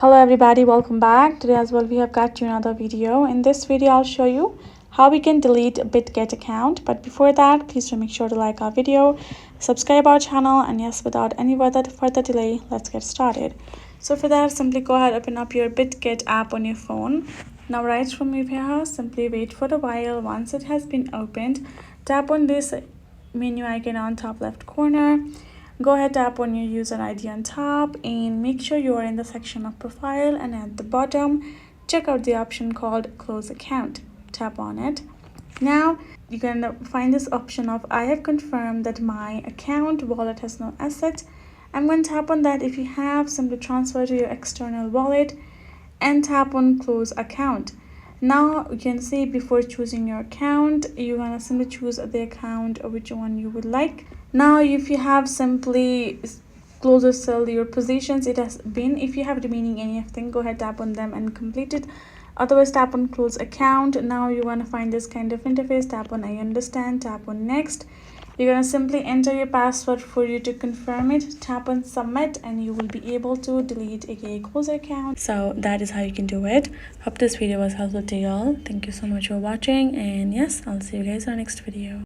Hello everybody, welcome back. Today as well we have got you another video. In this video I'll show you how we can delete a Bitget account, but before that please do make sure to like our video, subscribe our channel, and yes, without any further delay, let's get started. So for that, simply go ahead, open up your Bitget app on your phone. Now right from your here, simply wait for a while. Once it has been opened, tap on this menu icon on top left corner. Go ahead, tap on your user ID on top and make sure you are in the section of profile, and at the bottom check out the option called close account. Tap on it. Now you can find this option of I have confirmed that my account wallet has no asset. I'm going to tap on that. If you have, simply transfer to your external wallet and tap on close account. Now you can see before choosing your account, you're gonna simply choose the account or which one you would like. Now if you have, simply close or sell your positions. It has been, if you have remaining anything, go ahead, tap on them and complete it. Otherwise, tap on close account. Now you want to find this kind of interface, tap on I understand, tap on next. You're going to simply enter your password for you to confirm it, tap on submit, and you will be able to delete aka close account. So that is how you can do it. Hope this video was helpful to y'all. Thank you so much for watching, and yes, I'll see you guys in our next video.